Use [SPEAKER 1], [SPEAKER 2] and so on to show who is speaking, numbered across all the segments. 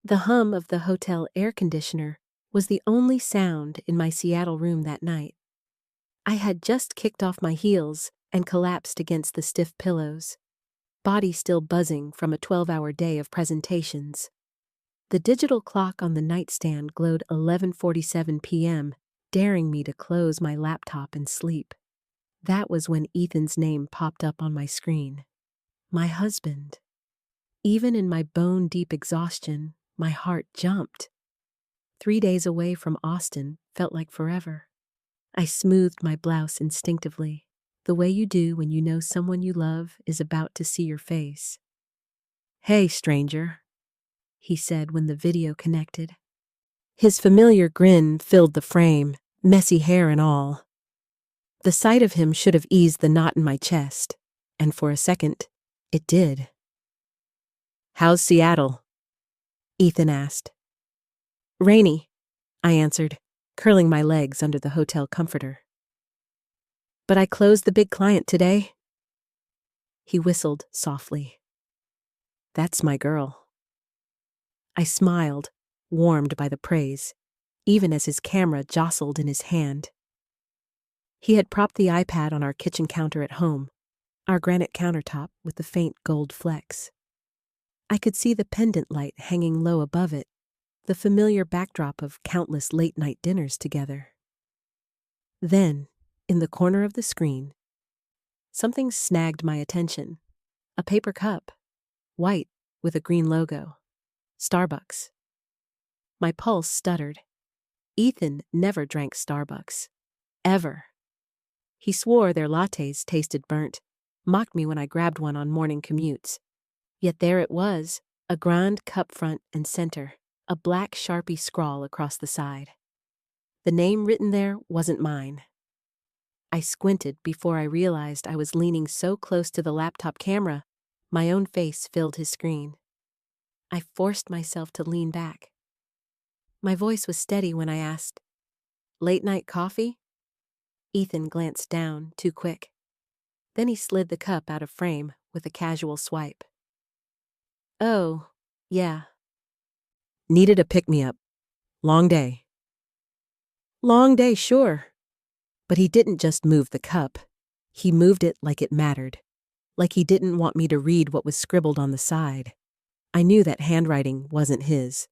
[SPEAKER 1] The hum of the hotel air conditioner was the only sound in my Seattle room that night. I had just kicked off my heels and collapsed against the stiff pillows, body still buzzing from a 12-hour day of presentations. The digital clock on the nightstand glowed 11:47 p.m., daring me to close my laptop and sleep. That was when Ethan's name popped up on my screen. My husband. Even in my bone-deep exhaustion, my heart jumped. 3 days away from Austin felt like forever. I smoothed my blouse instinctively, the way you do when you know someone you love is about to see your face. "Hey, stranger," he said when the video connected. His familiar grin filled the frame, messy hair and all. The sight of him should have eased the knot in my chest, and for a second, it did. "How's Seattle?" Ethan asked. "Rainy," I answered, curling my legs under the hotel comforter. "But I closed the big client today." He whistled softly. "That's my girl." I smiled, warmed by the praise, even as his camera jostled in his hand. He had propped the iPad on our kitchen counter at home, our granite countertop with the faint gold flecks. I could see the pendant light hanging low above it, the familiar backdrop of countless late-night dinners together. Then, in the corner of the screen, something snagged my attention. A paper cup, white with a green logo. Starbucks. My pulse stuttered. Ethan never drank Starbucks. Ever. He swore their lattes tasted burnt, mocked me when I grabbed one on morning commutes. Yet there it was, a grand cup front and center, a black Sharpie scrawl across the side. The name written there wasn't mine. I squinted before I realized I was leaning so close to the laptop camera, my own face filled his screen. I forced myself to lean back. My voice was steady when I asked, "Late night coffee?" Ethan glanced down, too quick. Then he slid the cup out of frame with a casual swipe. "Oh, yeah." "Needed a pick-me-up. Long day." "Long day, sure." But he didn't just move the cup. He moved it like it mattered, like he didn't want me to read what was scribbled on the side. I knew that handwriting wasn't his.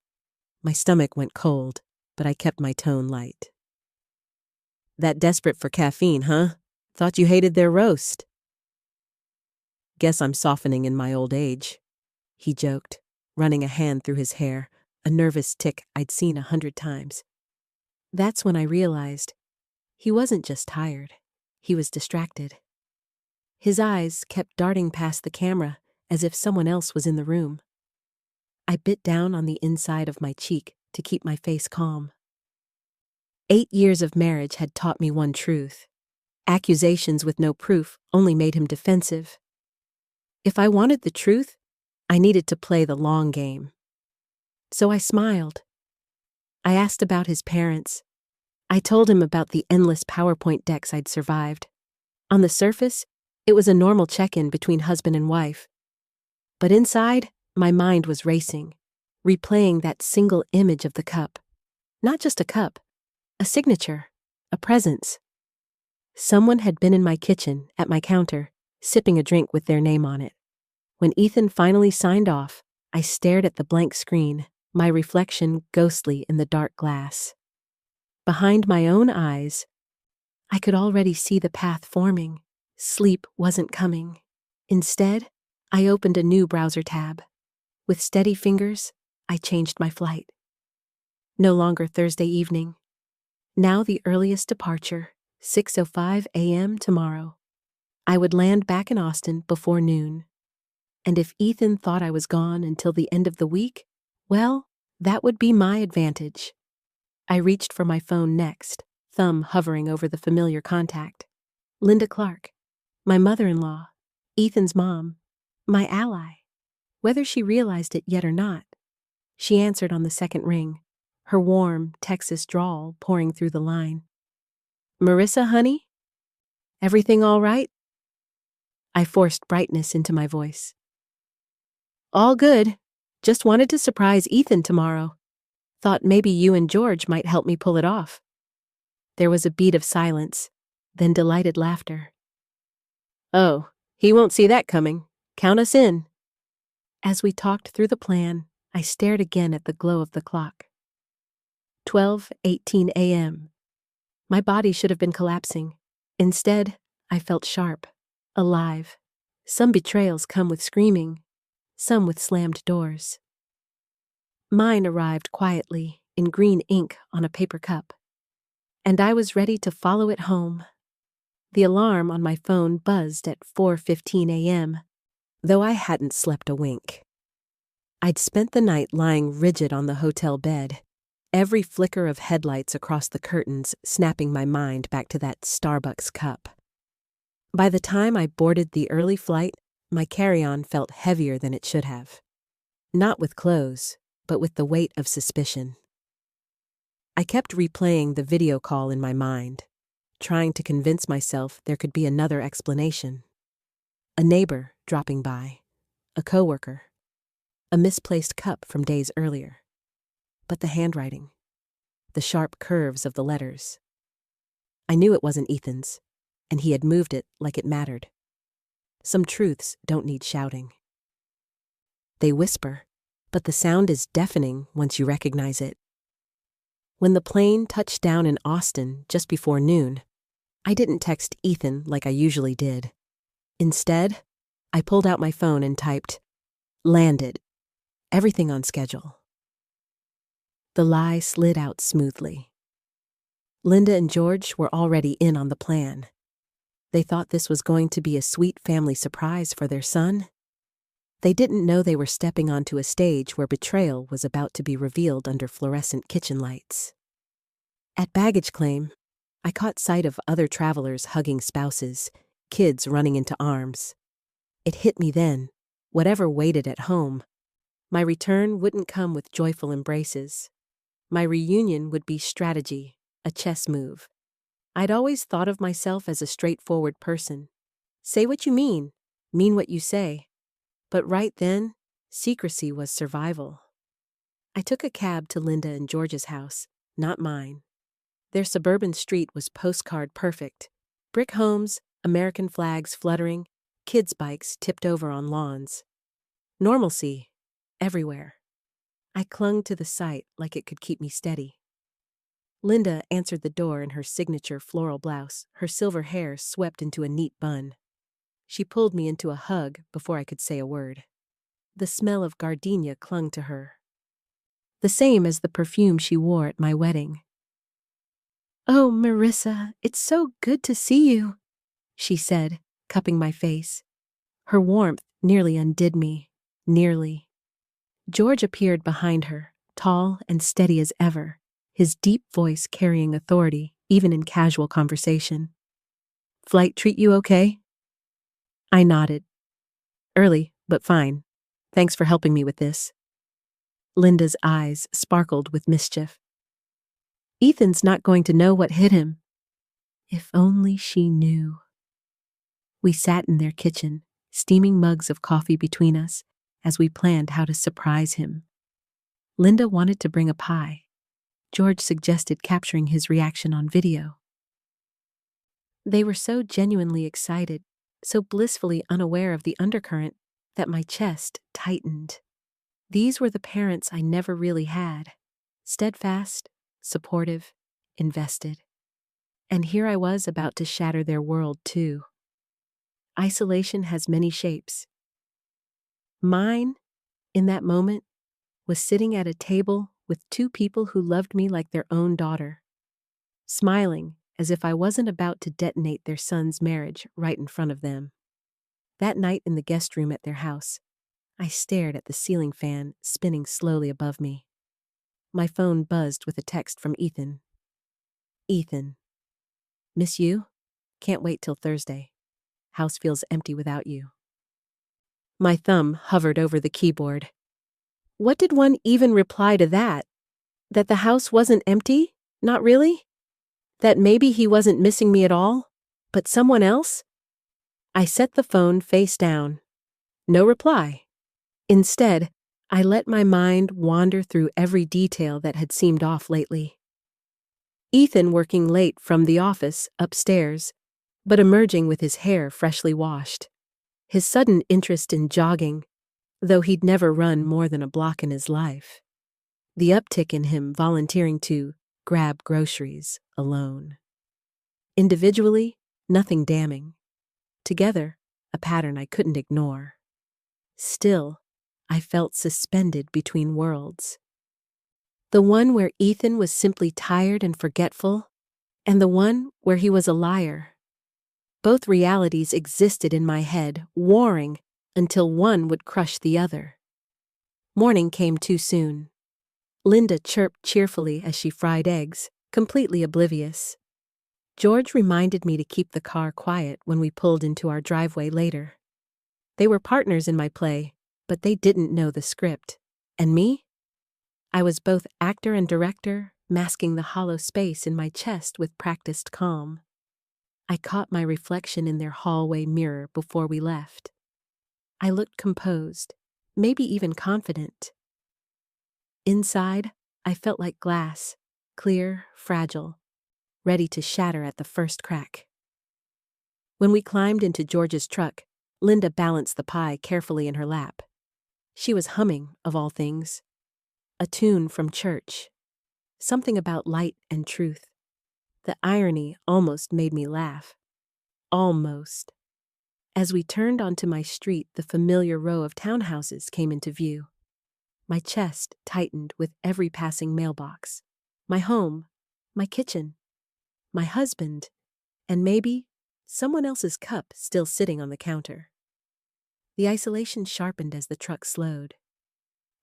[SPEAKER 1] My stomach went cold, but I kept my tone light. "That desperate for caffeine, huh? Thought you hated their roast." "Guess I'm softening in my old age," he joked, running a hand through his hair, a nervous tic I'd seen 100 times. That's when I realized he wasn't just tired, he was distracted. His eyes kept darting past the camera as if someone else was in the room. I bit down on the inside of my cheek to keep my face calm. 8 years of marriage had taught me one truth. Accusations with no proof only made him defensive. If I wanted the truth, I needed to play the long game. So I smiled. I asked about his parents. I told him about the endless PowerPoint decks I'd survived. On the surface, it was a normal check-in between husband and wife. But inside, my mind was racing, replaying that single image of the cup. Not just a cup, a signature, a presence. Someone had been in my kitchen, at my counter, sipping a drink with their name on it. When Ethan finally signed off, I stared at the blank screen, my reflection ghostly in the dark glass. Behind my own eyes, I could already see the path forming. Sleep wasn't coming. Instead, I opened a new browser tab. With steady fingers, I changed my flight. No longer Thursday evening. Now the earliest departure, 6:05 a.m. tomorrow. I would land back in Austin before noon. And if Ethan thought I was gone until the end of the week, well, that would be my advantage. I reached for my phone next, thumb hovering over the familiar contact. Linda Clark, my mother-in-law, Ethan's mom, my ally. Whether she realized it yet or not, she answered on the second ring, her warm Texas drawl pouring through the line. "Marissa, honey? Everything all right?" I forced brightness into my voice. "All good," Just wanted to surprise Ethan tomorrow. Thought maybe you and George might help me pull it off." There was a beat of silence, then delighted laughter. "Oh, he won't see that coming. Count us in." As we talked through the plan, I stared again at the glow of the clock. 12:18 a.m. My body should have been collapsing. Instead, I felt sharp, alive. Some betrayals come with screaming, some with slammed doors. Mine arrived quietly, in green ink on a paper cup. And I was ready to follow it home. The alarm on my phone buzzed at 4:15 a.m., though I hadn't slept a wink. I'd spent the night lying rigid on the hotel bed, every flicker of headlights across the curtains snapping my mind back to that Starbucks cup. By the time I boarded the early flight, my carry-on felt heavier than it should have. Not with clothes, but with the weight of suspicion. I kept replaying the video call in my mind, trying to convince myself there could be another explanation. A neighbor dropping by, a coworker, a misplaced cup from days earlier. But the handwriting, the sharp curves of the letters. I knew it wasn't Ethan's, and he had moved it like it mattered. Some truths don't need shouting. They whisper, but the sound is deafening once you recognize it. When the plane touched down in Austin just before noon, I didn't text Ethan like I usually did. Instead, I pulled out my phone and typed, "Landed. Everything on schedule." The lie slid out smoothly. Linda and George were already in on the plan. They thought this was going to be a sweet family surprise for their son. They didn't know they were stepping onto a stage where betrayal was about to be revealed under fluorescent kitchen lights. At baggage claim, I caught sight of other travelers hugging spouses, kids running into arms. It hit me then, whatever waited at home, my return wouldn't come with joyful embraces. My reunion would be strategy, a chess move. I'd always thought of myself as a straightforward person. Say what you mean what you say. But right then, secrecy was survival. I took a cab to Linda and George's house, not mine. Their suburban street was postcard perfect. Brick homes, American flags fluttering, kids' bikes tipped over on lawns. Normalcy, everywhere. I clung to the sight like it could keep me steady. Linda answered the door in her signature floral blouse, her silver hair swept into a neat bun. She pulled me into a hug before I could say a word. The smell of gardenia clung to her, the same as the perfume she wore at my wedding. "Oh, Marissa, it's so good to see you," she said, cupping my face. Her warmth nearly undid me, nearly. George appeared behind her, tall and steady as ever, his deep voice carrying authority, even in casual conversation. "Flight treat you okay?" I nodded. "Early, but fine. Thanks for helping me with this." Linda's eyes sparkled with mischief. "Ethan's not going to know what hit him." If only she knew. We sat in their kitchen, steaming mugs of coffee between us, as we planned how to surprise him. Linda wanted to bring a pie. George suggested capturing his reaction on video. They were so genuinely excited, so blissfully unaware of the undercurrent, that my chest tightened. These were the parents I never really had. Steadfast, supportive, invested. And here I was about to shatter their world too. Isolation has many shapes. Mine, in that moment, was sitting at a table with two people who loved me like their own daughter, smiling as if I wasn't about to detonate their son's marriage right in front of them. That night in the guest room at their house, I stared at the ceiling fan spinning slowly above me. My phone buzzed with a text from Ethan. "Ethan. Miss you? Can't wait till Thursday. House feels empty without you." My thumb hovered over the keyboard. What did one even reply to that? That the house wasn't empty? Not really? That maybe he wasn't missing me at all, but someone else? I set the phone face down. No reply. Instead, I let my mind wander through every detail that had seemed off lately. Ethan working late from the office upstairs, but emerging with his hair freshly washed. His sudden interest in jogging, though he'd never run more than a block in his life. The uptick in him volunteering to grab groceries alone. Individually, nothing damning. Together, a pattern I couldn't ignore. Still, I felt suspended between worlds. The one where Ethan was simply tired and forgetful, and the one where he was a liar. Both realities existed in my head, warring until one would crush the other. Morning came too soon. Linda chirped cheerfully as she fried eggs, completely oblivious. George reminded me to keep the car quiet when we pulled into our driveway later. They were partners in my play, but they didn't know the script. And me? I was both actor and director, masking the hollow space in my chest with practiced calm. I caught my reflection in their hallway mirror before we left. I looked composed, maybe even confident. Inside, I felt like glass, clear, fragile, ready to shatter at the first crack. When we climbed into George's truck, Linda balanced the pie carefully in her lap. She was humming, of all things. A tune from church. Something about light and truth. The irony almost made me laugh. Almost. As we turned onto my street, the familiar row of townhouses came into view. My chest tightened with every passing mailbox. My home, my kitchen, my husband, and maybe someone else's cup still sitting on the counter. The isolation sharpened as the truck slowed.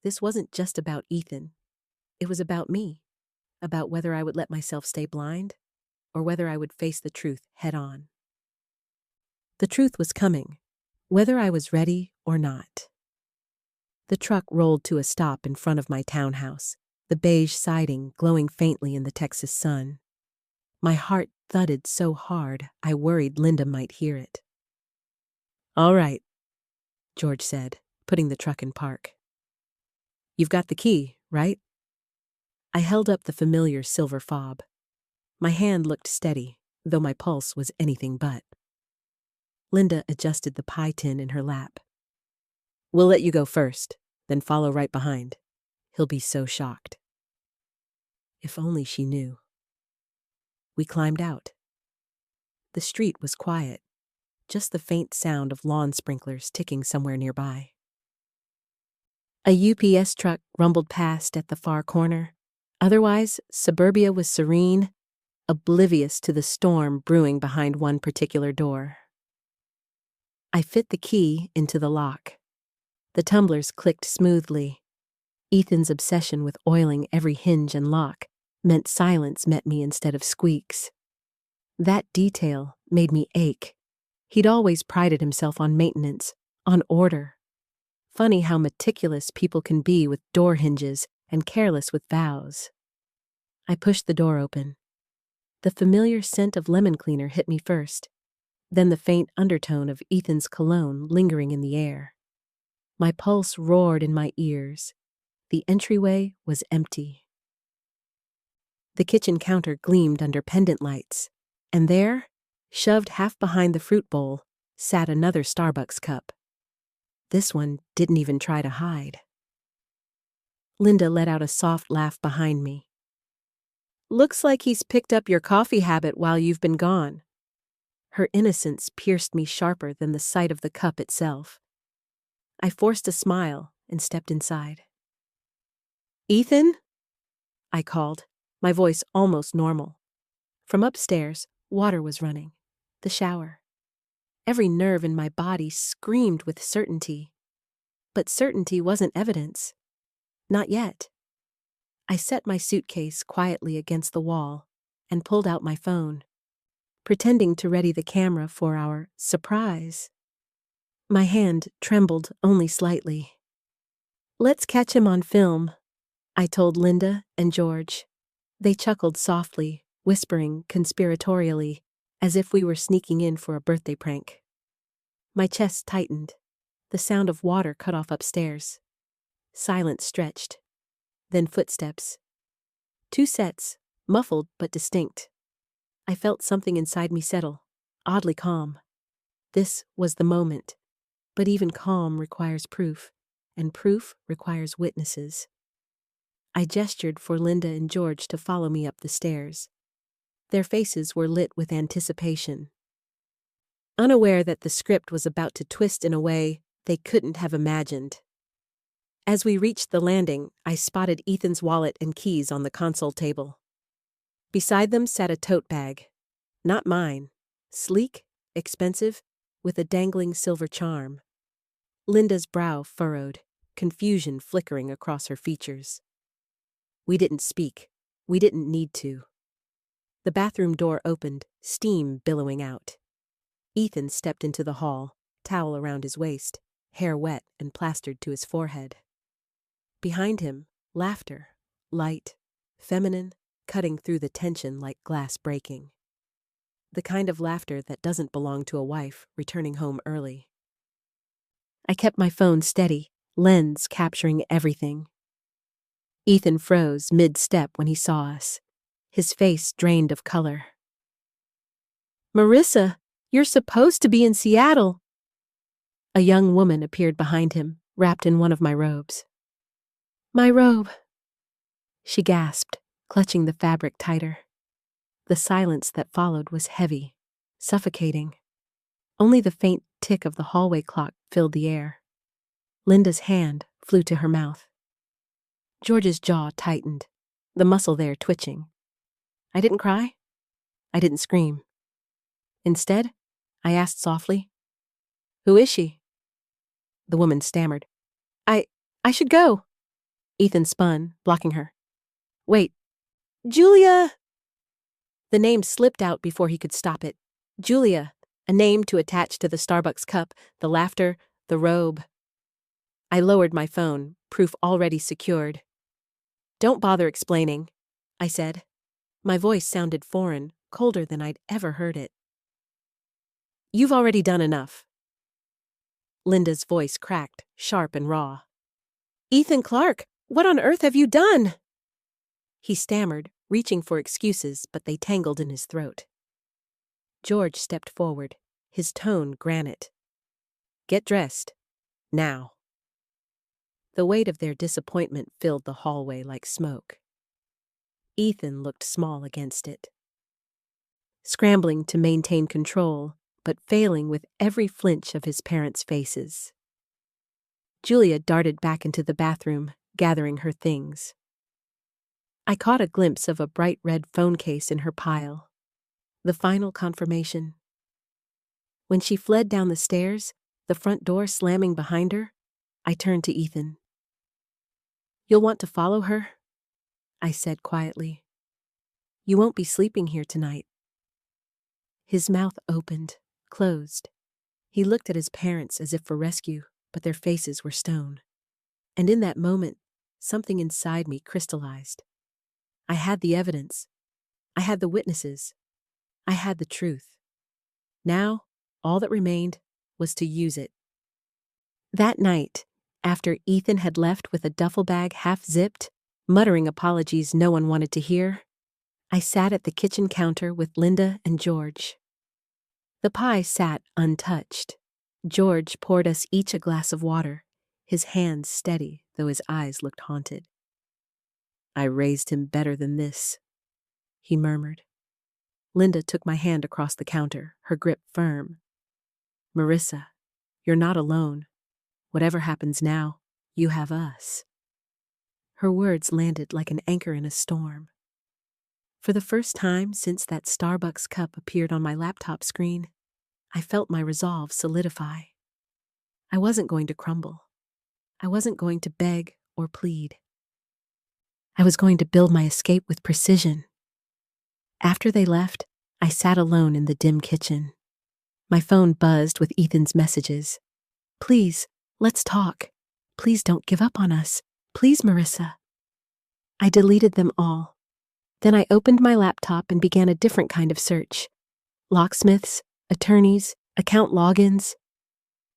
[SPEAKER 1] This wasn't just about Ethan. It was about me, about whether I would let myself stay blind, or whether I would face the truth head on. The truth was coming, whether I was ready or not. The truck rolled to a stop in front of my townhouse, the beige siding glowing faintly in the Texas sun. My heart thudded so hard I worried Linda might hear it. "All right," George said, putting the truck in park. "You've got the key, right?" I held up the familiar silver fob. My hand looked steady, though my pulse was anything but. Linda adjusted the pie tin in her lap. "We'll let you go first, then follow right behind. He'll be so shocked." If only she knew. We climbed out. The street was quiet, just the faint sound of lawn sprinklers ticking somewhere nearby. A UPS truck rumbled past at the far corner. Otherwise, suburbia was serene, oblivious to the storm brewing behind one particular door. I fit the key into the lock. The tumblers clicked smoothly. Ethan's obsession with oiling every hinge and lock meant silence met me instead of squeaks. That detail made me ache. He'd always prided himself on maintenance, on order. Funny how meticulous people can be with door hinges and careless with vows. I pushed the door open. The familiar scent of lemon cleaner hit me first, then the faint undertone of Ethan's cologne lingering in the air. My pulse roared in my ears. The entryway was empty. The kitchen counter gleamed under pendant lights, and there, shoved half behind the fruit bowl, sat another Starbucks cup. This one didn't even try to hide. Linda let out a soft laugh behind me. "Looks like he's picked up your coffee habit while you've been gone." Her innocence pierced me sharper than the sight of the cup itself. I forced a smile and stepped inside. "Ethan?" I called, my voice almost normal. From upstairs, water was running. The shower. Every nerve in my body screamed with certainty. But certainty wasn't evidence. Not yet. I set my suitcase quietly against the wall and pulled out my phone, pretending to ready the camera for our surprise. My hand trembled only slightly. "Let's catch him on film," I told Linda and George. They chuckled softly, whispering conspiratorially, as if we were sneaking in for a birthday prank. My chest tightened. The sound of water cut off upstairs. Silence stretched. Then footsteps. 2 sets, muffled but distinct. I felt something inside me settle, oddly calm. This was the moment. But even calm requires proof, and proof requires witnesses. I gestured for Linda and George to follow me up the stairs. Their faces were lit with anticipation, unaware that the script was about to twist in a way they couldn't have imagined. As we reached the landing, I spotted Ethan's wallet and keys on the console table. Beside them sat a tote bag. Not mine. Sleek, expensive, with a dangling silver charm. Linda's brow furrowed, confusion flickering across her features. We didn't speak. We didn't need to. The bathroom door opened, steam billowing out. Ethan stepped into the hall, towel around his waist, hair wet and plastered to his forehead. Behind him, laughter, light, feminine, cutting through the tension like glass breaking. The kind of laughter that doesn't belong to a wife returning home early. I kept my phone steady, lens capturing everything. Ethan froze mid-step when he saw us, his face drained of color. "Marissa, you're supposed to be in Seattle." A young woman appeared behind him, wrapped in one of my robes. "My robe," she gasped, clutching the fabric tighter. The silence that followed was heavy, suffocating. Only the faint tick of the hallway clock filled the air. Linda's hand flew to her mouth. George's jaw tightened, the muscle there twitching. I didn't cry. I didn't scream. Instead, I asked softly, "Who is she?" The woman stammered. I should go." Ethan spun, blocking her. "Wait. Julia!" The name slipped out before he could stop it. Julia, a name to attach to the Starbucks cup, the laughter, the robe. I lowered my phone, proof already secured. "Don't bother explaining," I said. My voice sounded foreign, colder than I'd ever heard it. "You've already done enough." Linda's voice cracked, sharp and raw. "Ethan Clark, what on earth have you done?" He stammered, reaching for excuses, but they tangled in his throat. George stepped forward, his tone granite. "Get dressed. Now." The weight of their disappointment filled the hallway like smoke. Ethan looked small against it. Scrambling to maintain control, but failing with every flinch of his parents' faces. Julia darted back into the bathroom, gathering her things. I caught a glimpse of a bright red phone case in her pile. The final confirmation. When she fled down the stairs, the front door slamming behind her, I turned to Ethan. "You'll want to follow her?" I said quietly. "You won't be sleeping here tonight." His mouth opened, closed. He looked at his parents as if for rescue, but their faces were stone. And in that moment, something inside me crystallized. I had the evidence. I had the witnesses. I had the truth. Now, all that remained was to use it. That night, after Ethan had left with a duffel bag half-zipped, muttering apologies no one wanted to hear, I sat at the kitchen counter with Linda and George. The pie sat untouched. George poured us each a glass of water, his hands steady, though his eyes looked haunted. "I raised him better than this," he murmured. Linda took my hand across the counter, her grip firm. "Marissa, you're not alone. Whatever happens now, you have us." Her words landed like an anchor in a storm. For the first time since that Starbucks cup appeared on my laptop screen, I felt my resolve solidify. I wasn't going to crumble. I wasn't going to beg or plead. I was going to build my escape with precision. After they left, I sat alone in the dim kitchen. My phone buzzed with Ethan's messages. "Please, let's talk. Please don't give up on us. Please, Marissa." I deleted them all. Then I opened my laptop and began a different kind of search. Locksmiths, attorneys, account logins.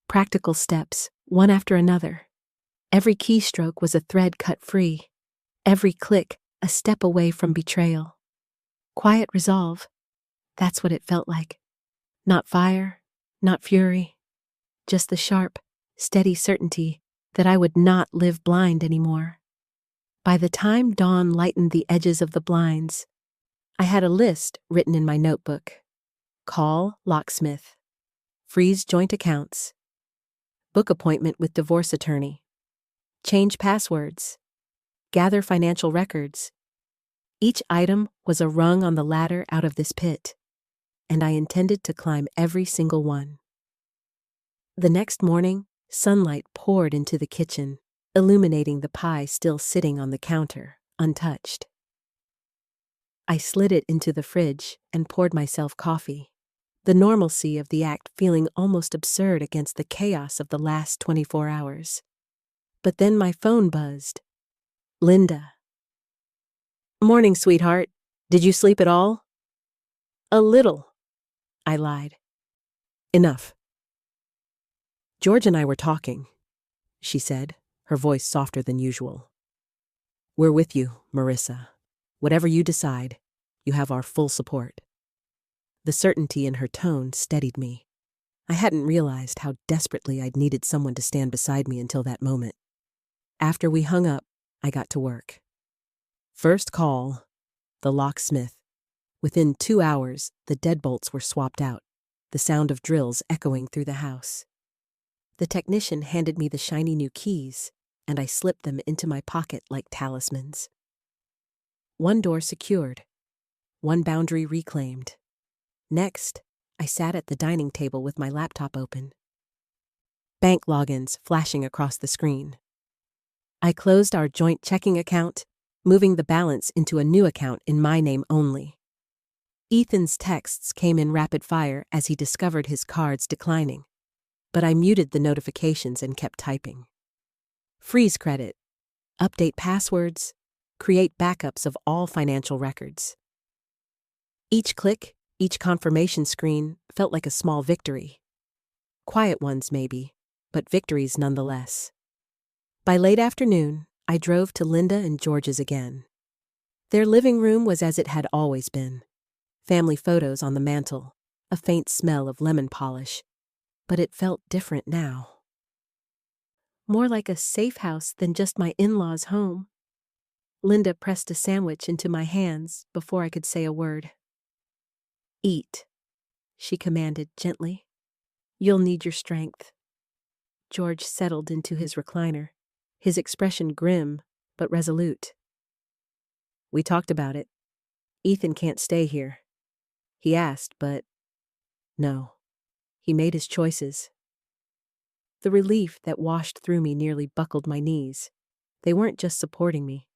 [SPEAKER 1] Practical steps, one after another. Every keystroke was a thread cut free. Every click a step away from betrayal. Quiet resolve. That's what it felt like. Not fire, not fury. Just the sharp, steady certainty that I would not live blind anymore. By the time dawn lightened the edges of the blinds, I had a list written in my notebook. Call locksmith. Freeze joint accounts. Book appointment with divorce attorney. Change passwords. Gather financial records. Each item was a rung on the ladder out of this pit, and I intended to climb every single one. The next morning, sunlight poured into the kitchen, illuminating the pie still sitting on the counter, untouched. I slid it into the fridge and poured myself coffee, the normalcy of the act feeling almost absurd against the chaos of the last 24 hours. But then my phone buzzed. Linda. "Morning, sweetheart. Did you sleep at all?" "A little," I lied. "Enough." "George and I were talking," she said, her voice softer than usual. "We're with you, Marissa. Whatever you decide, you have our full support." The certainty in her tone steadied me. I hadn't realized how desperately I'd needed someone to stand beside me until that moment. After we hung up, I got to work. First call, the locksmith. Within 2 hours, the deadbolts were swapped out, the sound of drills echoing through the house. The technician handed me the shiny new keys, and I slipped them into my pocket like talismans. One door secured, one boundary reclaimed. Next, I sat at the dining table with my laptop open. Bank logins flashing across the screen. I closed our joint checking account, moving the balance into a new account in my name only. Ethan's texts came in rapid fire as he discovered his cards declining, but I muted the notifications and kept typing. Freeze credit, update passwords, create backups of all financial records. Each click, each confirmation screen felt like a small victory. Quiet ones maybe, but victories nonetheless. By late afternoon, I drove to Linda and George's again. Their living room was as it had always been. Family photos on the mantel, a faint smell of lemon polish, but it felt different now. More like a safe house than just my in-laws' home. Linda pressed a sandwich into my hands before I could say a word. "Eat," she commanded gently. "You'll need your strength." George settled into his recliner, his expression grim but resolute. "We talked about it. Ethan can't stay here. He asked, but no. He made his choices." The relief that washed through me nearly buckled my knees. They weren't just supporting me.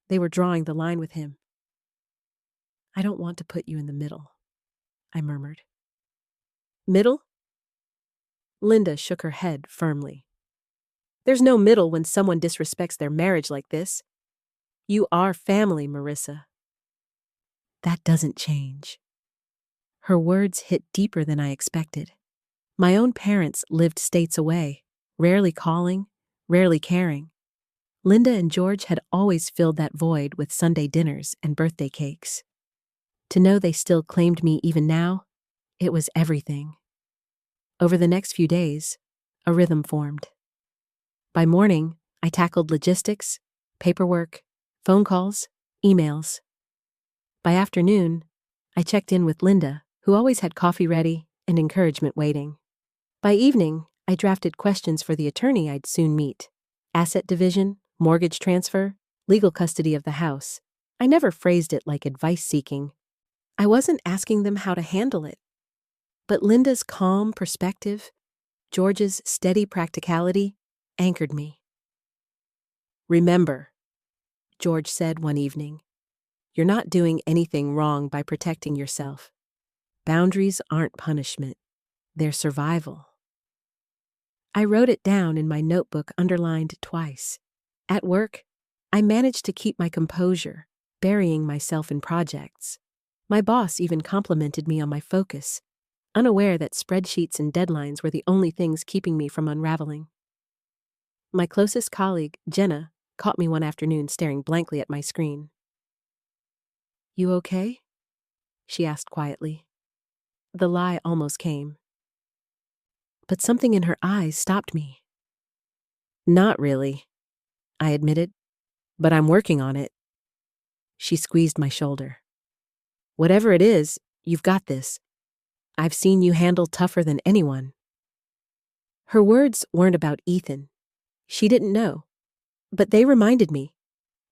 [SPEAKER 1] They were drawing the line with him. "I don't want to put you in the middle," I murmured. "Middle?" Linda shook her head firmly. "There's no middle when someone disrespects their marriage like this. You are family, Marissa." "That doesn't change." Her words hit deeper than I expected. My own parents lived states away, rarely calling, rarely caring. Linda and George had always filled that void with Sunday dinners and birthday cakes. To know they still claimed me even now, it was everything. Over the next few days, a rhythm formed. By morning, I tackled logistics, paperwork, phone calls, emails. By afternoon, I checked in with Linda, who always had coffee ready and encouragement waiting. By evening, I drafted questions for the attorney I'd soon meet. Asset division, mortgage transfer, legal custody of the house. I never phrased it like advice-seeking. I wasn't asking them how to handle it. But Linda's calm perspective, George's steady practicality, anchored me. "Remember," George said one evening, "you're not doing anything wrong by protecting yourself. Boundaries aren't punishment. They're survival." I wrote it down in my notebook, underlined twice. At work, I managed to keep my composure, burying myself in projects. My boss even complimented me on my focus, unaware that spreadsheets and deadlines were the only things keeping me from unraveling. My closest colleague, Jenna, caught me one afternoon staring blankly at my screen. "You okay?" she asked quietly. The lie almost came. But something in her eyes stopped me. "Not really," I admitted, "but I'm working on it." She squeezed my shoulder. "Whatever it is, you've got this. I've seen you handle tougher than anyone." Her words weren't about Ethan. She didn't know. But they reminded me.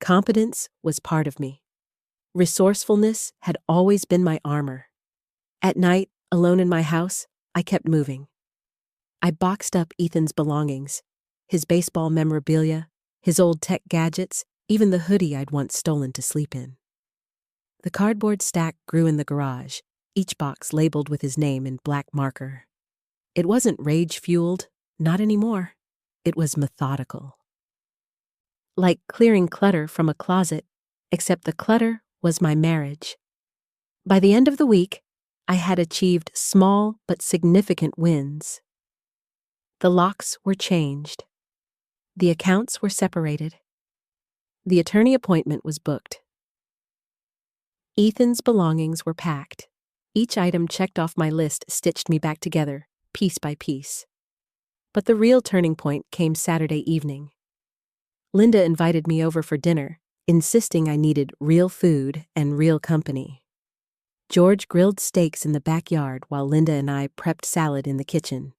[SPEAKER 1] Competence was part of me. Resourcefulness had always been my armor. At night, alone in my house, I kept moving. I boxed up Ethan's belongings, his baseball memorabilia, his old tech gadgets, even the hoodie I'd once stolen to sleep in. The cardboard stack grew in the garage, each box labeled with his name in black marker. It wasn't rage-fueled, not anymore. It was methodical. Like clearing clutter from a closet, except the clutter was my marriage. By the end of the week, I had achieved small but significant wins. The locks were changed. The accounts were separated. The attorney appointment was booked. Ethan's belongings were packed. Each item checked off my list stitched me back together, piece by piece. But the real turning point came Saturday evening. Linda invited me over for dinner, insisting I needed real food and real company. George grilled steaks in the backyard while Linda and I prepped salad in the kitchen.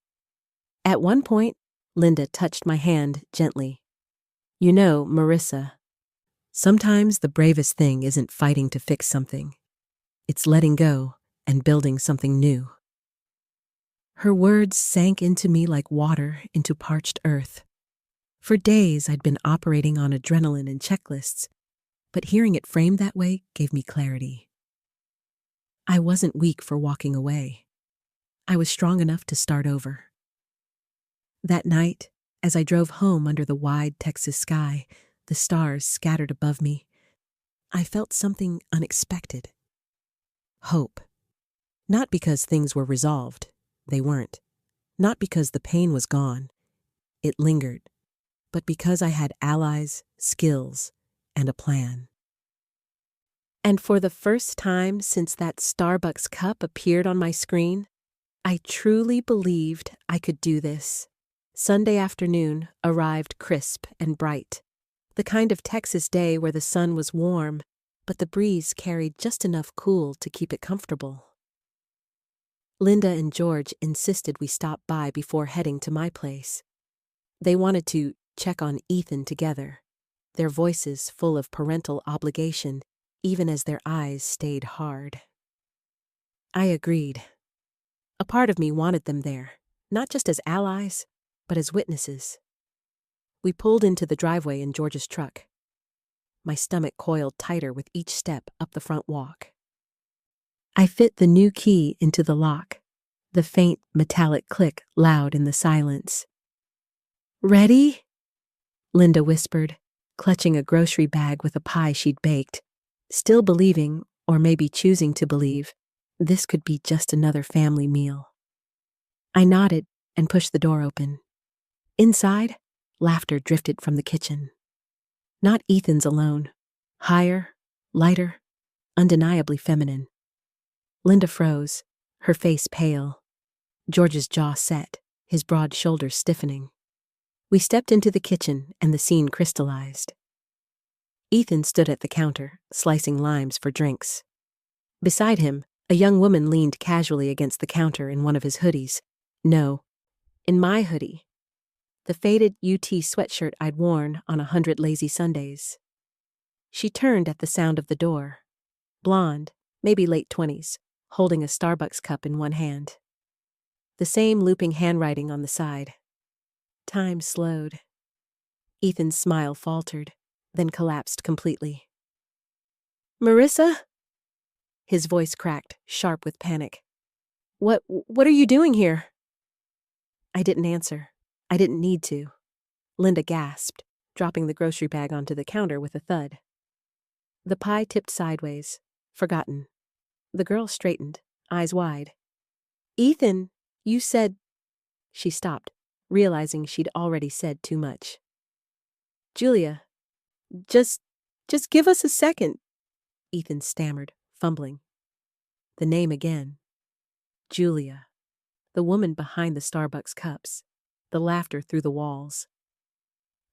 [SPEAKER 1] At one point, Linda touched my hand gently. "You know, Marissa, sometimes the bravest thing isn't fighting to fix something. It's letting go and building something new." Her words sank into me like water into parched earth. For days, I'd been operating on adrenaline and checklists, but hearing it framed that way gave me clarity. I wasn't weak for walking away. I was strong enough to start over. That night, as I drove home under the wide Texas sky, the stars scattered above me, I felt something unexpected. Hope. Not because things were resolved. They weren't. Not because the pain was gone. It lingered. But because I had allies, skills, and a plan. And for the first time since that Starbucks cup appeared on my screen, I truly believed I could do this. Sunday afternoon arrived crisp and bright, the kind of Texas day where the sun was warm, but the breeze carried just enough cool to keep it comfortable. Linda and George insisted we stop by before heading to my place. They wanted to check on Ethan together, their voices full of parental obligation, even as their eyes stayed hard. I agreed. A part of me wanted them there, not just as allies, but as witnesses. We pulled into the driveway in George's truck. My stomach coiled tighter with each step up the front walk. I fit the new key into the lock, the faint metallic click loud in the silence. "Ready?" Linda whispered, clutching a grocery bag with a pie she'd baked, still believing, or maybe choosing to believe, this could be just another family meal. I nodded and pushed the door open. Inside, laughter drifted from the kitchen. Not Ethan's alone. Higher, lighter, undeniably feminine. Linda froze, her face pale. George's jaw set, his broad shoulders stiffening. We stepped into the kitchen and the scene crystallized. Ethan stood at the counter, slicing limes for drinks. Beside him, a young woman leaned casually against the counter in one of his hoodies. No, in my hoodie. The faded UT sweatshirt I'd worn on 100 lazy Sundays. She turned at the sound of the door. Blonde, maybe late 20s, holding a Starbucks cup in one hand. The same looping handwriting on the side. Time slowed. Ethan's smile faltered, then collapsed completely. "Marissa?" His voice cracked, sharp with panic. What are you doing here?" I didn't answer. I didn't need to. Linda gasped, dropping the grocery bag onto the counter with a thud. The pie tipped sideways, forgotten. The girl straightened, eyes wide. "Ethan, you said—" She stopped, realizing she'd already said too much. Julia, just give us a second, Ethan stammered, fumbling. The name again. Julia. The woman behind the Starbucks cups. The laughter through the walls.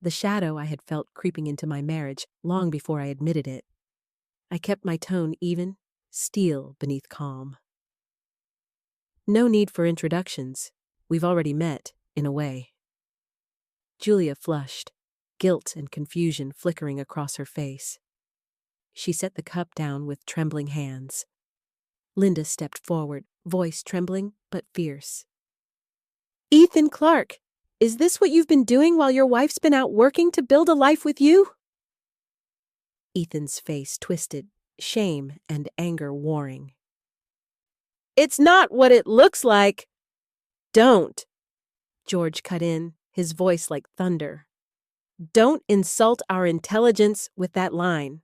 [SPEAKER 1] The shadow I had felt creeping into my marriage long before I admitted it. I kept my tone even, steel beneath calm. No need for introductions. We've already met, in a way. Julia flushed, guilt and confusion flickering across her face. She set the cup down with trembling hands. Linda stepped forward, voice trembling but fierce. Ethan Clark, is this what you've been doing while your wife's been out working to build a life with you? Ethan's face twisted, shame and anger warring. It's not what it looks like. Don't, George cut in, his voice like thunder. Don't insult our intelligence with that line.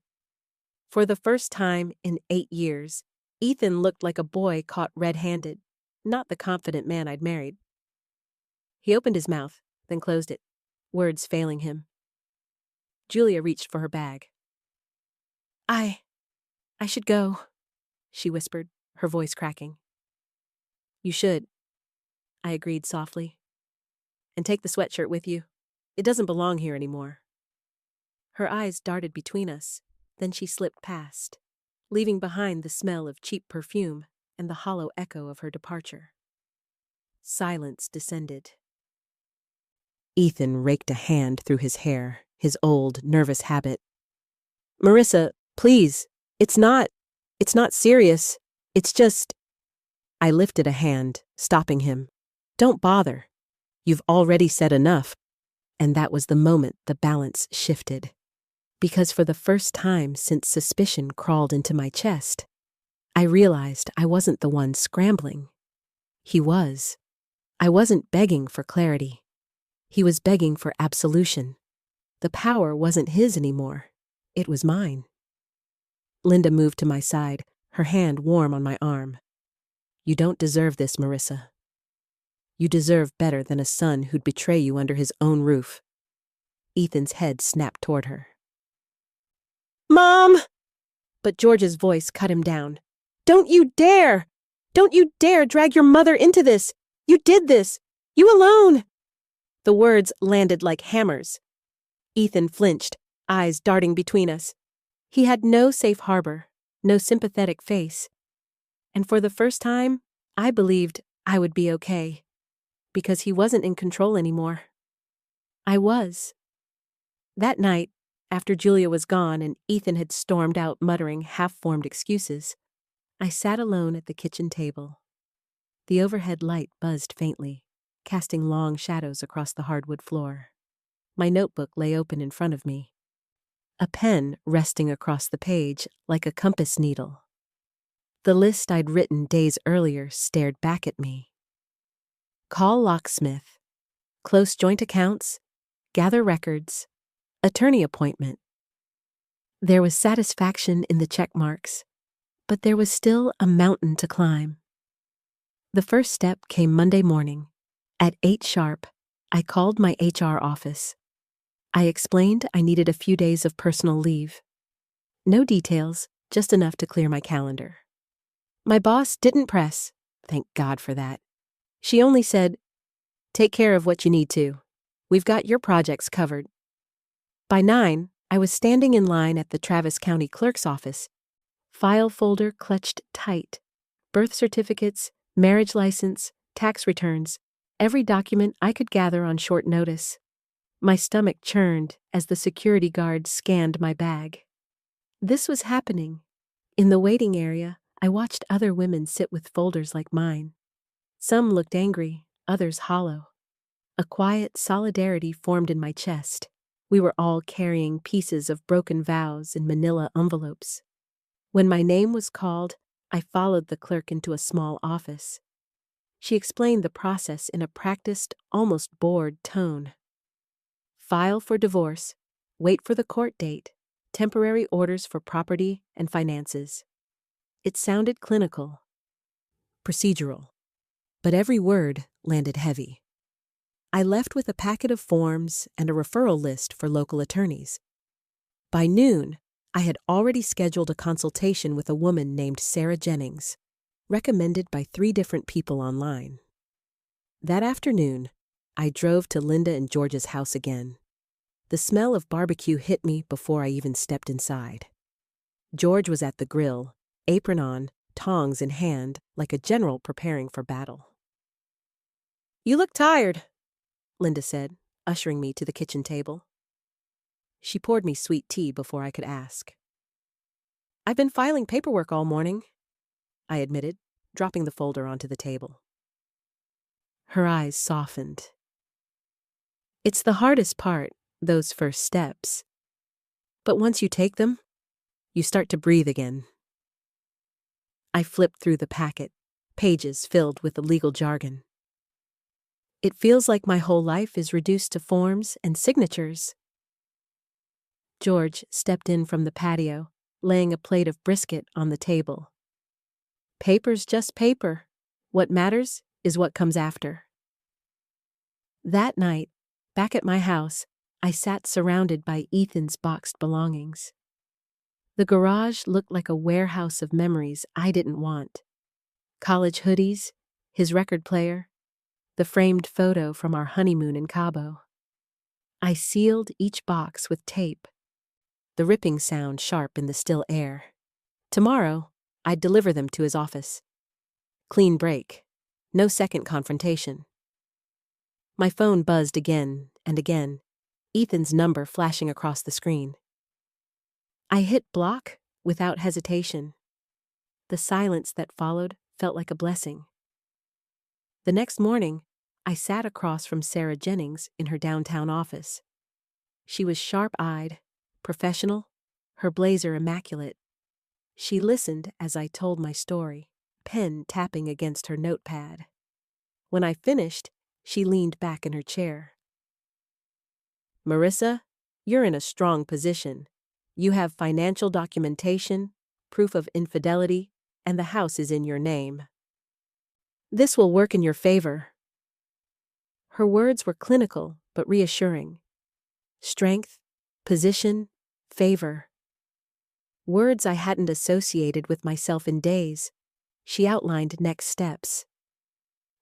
[SPEAKER 1] For the first time in 8 years, Ethan looked like a boy caught red-handed, not the confident man I'd married. He opened his mouth, then closed it, words failing him. Julia reached for her bag. I should go, she whispered, her voice cracking. You should, I agreed softly. And take the sweatshirt with you. It doesn't belong here anymore. Her eyes darted between us, then she slipped past, leaving behind the smell of cheap perfume and the hollow echo of her departure. Silence descended. Ethan raked a hand through his hair, his old, nervous habit. Marissa, please, it's not serious. It's just... I lifted a hand, stopping him. Don't bother. You've already said enough. And that was the moment the balance shifted. Because for the first time since suspicion crawled into my chest, I realized I wasn't the one scrambling. He was. I wasn't begging for clarity. He was begging for absolution. The power wasn't his anymore. It was mine. Linda moved to my side, her hand warm on my arm. You don't deserve this, Marissa. You deserve better than a son who'd betray you under his own roof. Ethan's head snapped toward her. Mom! But George's voice cut him down. Don't you dare! Don't you dare drag your mother into this! You did this! You alone! The words landed like hammers. Ethan flinched, eyes darting between us. He had no safe harbor, no sympathetic face. And for the first time, I believed I would be okay. Because he wasn't in control anymore. I was. That night, after Julia was gone and Ethan had stormed out muttering half-formed excuses, I sat alone at the kitchen table. The overhead light buzzed faintly, casting long shadows across the hardwood floor. My notebook lay open in front of me, a pen resting across the page like a compass needle. The list I'd written days earlier stared back at me. Call locksmith, close joint accounts, gather records, attorney appointment. There was satisfaction in the check marks, but there was still a mountain to climb. The first step came Monday morning. At 8 sharp, I called my HR office. I explained I needed a few days of personal leave. No details, just enough to clear my calendar. My boss didn't press, thank God for that. She only said, take care of what you need to. We've got your projects covered. By 9, I was standing in line at the Travis County Clerk's office, file folder clutched tight, birth certificates, marriage license, tax returns, every document I could gather on short notice. My stomach churned as the security guard scanned my bag. This was happening. In the waiting area, I watched other women sit with folders like mine. Some looked angry, others hollow. A quiet solidarity formed in my chest. We were all carrying pieces of broken vows in manila envelopes. When my name was called, I followed the clerk into a small office. She explained the process in a practiced, almost bored tone. File for divorce, wait for the court date, temporary orders for property and finances. It sounded clinical, procedural, but every word landed heavy. I left with a packet of forms and a referral list for local attorneys. By noon, I had already scheduled a consultation with a woman named Sarah Jennings, recommended by 3 different people online. That afternoon, I drove to Linda and George's house again. The smell of barbecue hit me before I even stepped inside. George was at the grill, apron on, tongs in hand, like a general preparing for battle. "You look tired," Linda said, ushering me to the kitchen table. She poured me sweet tea before I could ask. "I've been filing paperwork all morning," I admitted, dropping the folder onto the table. Her eyes softened. "It's the hardest part, those first steps. But once you take them, you start to breathe again." I flipped through the packet, pages filled with the legal jargon. It feels like my whole life is reduced to forms and signatures. George stepped in from the patio, laying a plate of brisket on the table. "Paper's just paper. What matters is what comes after." That night, back at my house, I sat surrounded by Ethan's boxed belongings. The garage looked like a warehouse of memories I didn't want. College hoodies, his record player, the framed photo from our honeymoon in Cabo. I sealed each box with tape, the ripping sound sharp in the still air. Tomorrow, I'd deliver them to his office. Clean break. No second confrontation. My phone buzzed again and again, Ethan's number flashing across the screen. I hit block without hesitation. The silence that followed felt like a blessing. The next morning, I sat across from Sarah Jennings in her downtown office. She was sharp-eyed, professional, her blazer immaculate. She listened as I told my story, pen tapping against her notepad. When I finished, she leaned back in her chair. "Marissa, you're in a strong position. You have financial documentation, proof of infidelity, and the house is in your name. This will work in your favor." Her words were clinical but reassuring. Strength, position, favor. Words I hadn't associated with myself in days. She outlined next steps.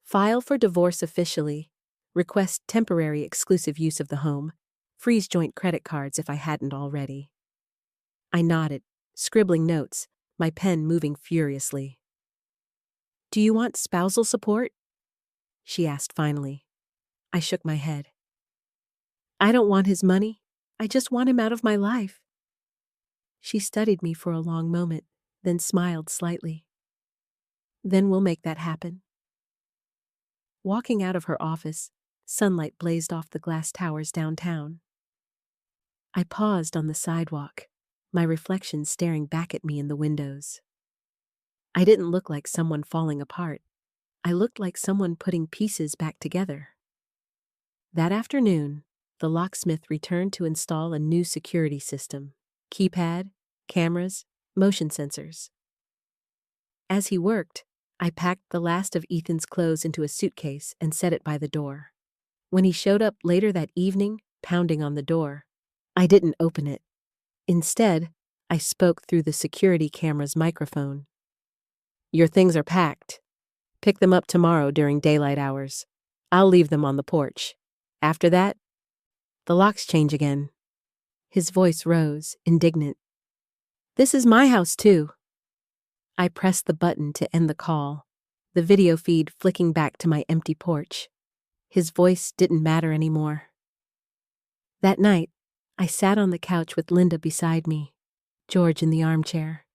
[SPEAKER 1] File for divorce officially, request temporary exclusive use of the home, freeze joint credit cards if I hadn't already. I nodded, scribbling notes, my pen moving furiously. "Do you want spousal support?" she asked finally. I shook my head. "I don't want his money. I just want him out of my life." She studied me for a long moment, then smiled slightly. "Then we'll make that happen." Walking out of her office, sunlight blazed off the glass towers downtown. I paused on the sidewalk, my reflection staring back at me in the windows. I didn't look like someone falling apart. I looked like someone putting pieces back together. That afternoon, the locksmith returned to install a new security system: keypad, cameras, motion sensors. As he worked, I packed the last of Ethan's clothes into a suitcase and set it by the door. When he showed up later that evening, pounding on the door, I didn't open it. Instead, I spoke through the security camera's microphone. "Your things are packed. Pick them up tomorrow during daylight hours. I'll leave them on the porch. After that, the locks change again." His voice rose, indignant. "This is my house, too." I pressed the button to end the call, the video feed flicking back to my empty porch. His voice didn't matter anymore. That night, I sat on the couch with Linda beside me, George in the armchair.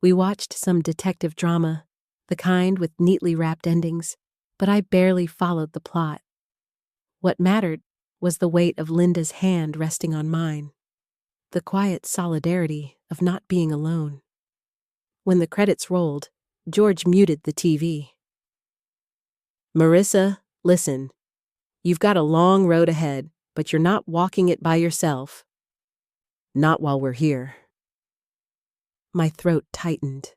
[SPEAKER 1] We watched some detective drama, the kind with neatly wrapped endings, but I barely followed the plot. What mattered was the weight of Linda's hand resting on mine, the quiet solidarity of not being alone. When the credits rolled, George muted the TV. "Marissa, listen. You've got a long road ahead, but you're not walking it by yourself. Not while we're here." My throat tightened.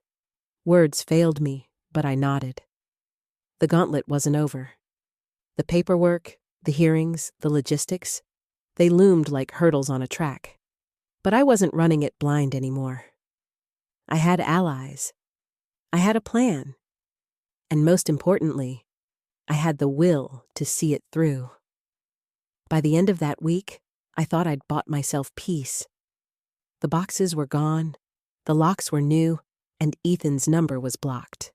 [SPEAKER 1] Words failed me, but I nodded. The gauntlet wasn't over. The paperwork, The hearings, the logistics, they loomed like hurdles on a track. But I wasn't running it blind anymore. I had allies. I had a plan. And most importantly, I had the will to see it through. By the end of that week, I thought I'd bought myself peace. The boxes were gone, the locks were new, and Ethan's number was blocked.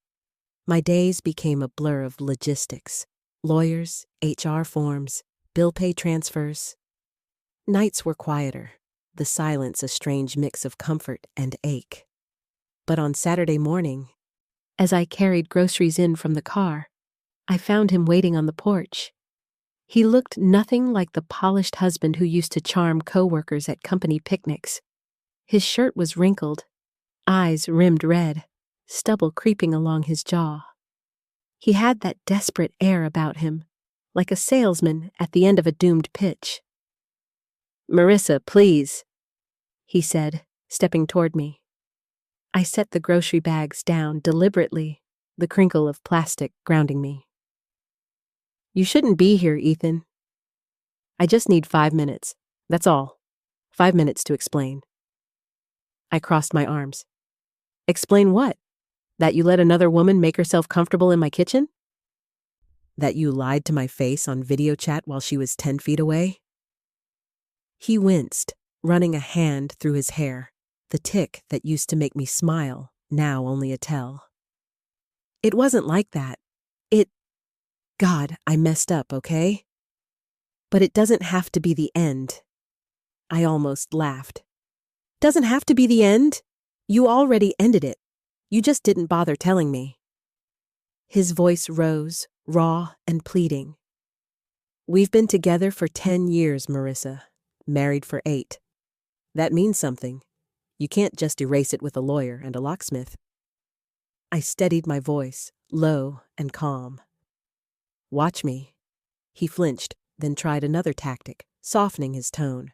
[SPEAKER 1] My days became a blur of logistics, lawyers, HR forms, bill pay transfers. Nights were quieter, the silence a strange mix of comfort and ache. But on Saturday morning, as I carried groceries in from the car, I found him waiting on the porch. He looked nothing like the polished husband who used to charm coworkers at company picnics. His shirt was wrinkled, eyes rimmed red, stubble creeping along his jaw. He had that desperate air about him, like a salesman at the end of a doomed pitch. "Marissa, please," he said, stepping toward me. I set the grocery bags down deliberately, the crinkle of plastic grounding me. "You shouldn't be here, Ethan. I just need 5 minutes. That's all. 5 minutes to explain." I crossed my arms. "Explain what? That you let another woman make herself comfortable in my kitchen? That you lied to my face on video chat while she was 10 feet away?" He winced, running a hand through his hair, the tick that used to make me smile, now only a tell. "It wasn't like that. God, I messed up, okay? But it doesn't have to be the end." I almost laughed. "Doesn't have to be the end? You already ended it. You just didn't bother telling me." His voice rose, raw and pleading. "We've been together for 10 years, Marissa. Married for 8. That means something. You can't just erase it with a lawyer and a locksmith." I steadied my voice, low and calm. "Watch me." He flinched, then tried another tactic, softening his tone.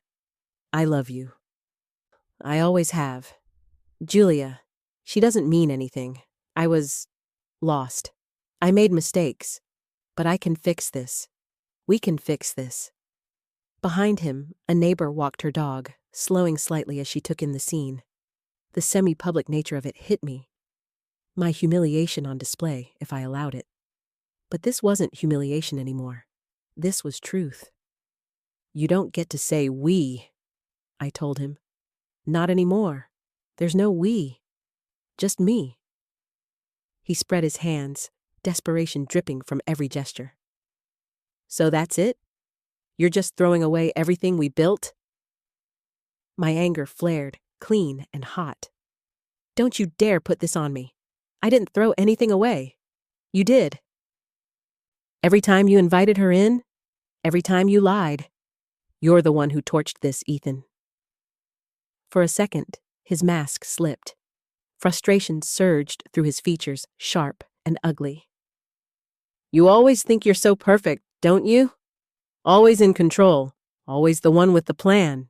[SPEAKER 1] "I love you. I always have. Julia, she doesn't mean anything. I was lost. I made mistakes. But I can fix this. We can fix this." Behind him, a neighbor walked her dog, slowing slightly as she took in the scene. The semi-public nature of it hit me. My humiliation on display, if I allowed it. But this wasn't humiliation anymore. This was truth. "You don't get to say we," I told him. "Not anymore. There's no we. Just me." He spread his hands, desperation dripping from every gesture. "So that's it? You're just throwing away everything we built?" My anger flared, clean and hot. "Don't you dare put this on me. I didn't throw anything away. You did. Every time you invited her in, every time you lied. You're the one who torched this, Ethan." For a second, his mask slipped. Frustration surged through his features, sharp and ugly. "You always think you're so perfect, don't you? Always in control, always the one with the plan.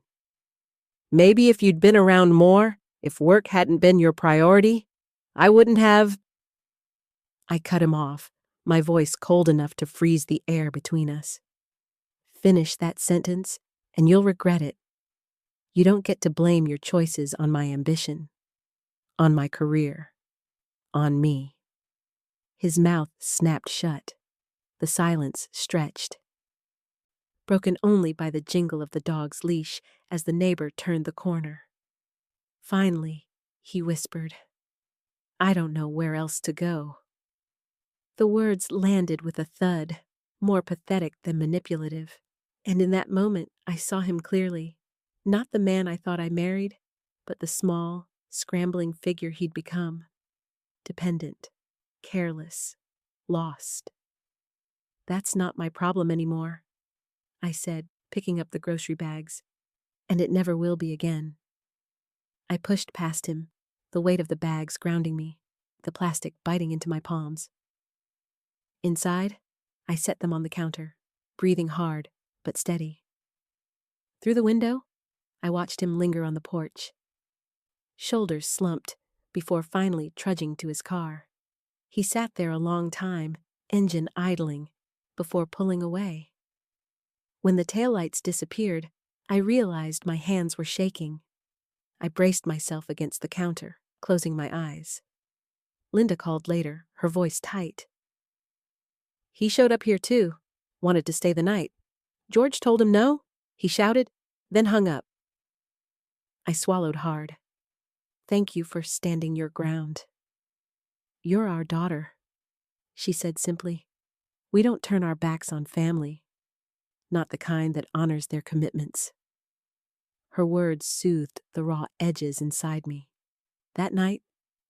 [SPEAKER 1] Maybe if you'd been around more, if work hadn't been your priority, I wouldn't have—" I cut him off, my voice cold enough to freeze the air between us. "Finish that sentence, and you'll regret it. You don't get to blame your choices on my ambition, on my career, on me." His mouth snapped shut. The silence stretched, broken only by the jingle of the dog's leash as the neighbor turned the corner. Finally, he whispered, "I don't know where else to go." The words landed with a thud, more pathetic than manipulative, and in that moment I saw him clearly, not the man I thought I married, but the small, scrambling figure he'd become. Dependent, careless, lost. "That's not my problem anymore," I said, picking up the grocery bags, "and it never will be again." I pushed past him, the weight of the bags grounding me, the plastic biting into my palms. Inside, I set them on the counter, breathing hard, but steady. Through the window, I watched him linger on the porch. Shoulders slumped, before finally trudging to his car. He sat there a long time, engine idling, before pulling away. When the taillights disappeared, I realized my hands were shaking. I braced myself against the counter, closing my eyes. Linda called later, her voice tight. "He showed up here too. Wanted to stay the night. George told him no," he shouted, then hung up. I swallowed hard. "Thank you for standing your ground." "You're our daughter," she said simply. "We don't turn our backs on family. Not the kind that honors their commitments." Her words soothed the raw edges inside me. That night,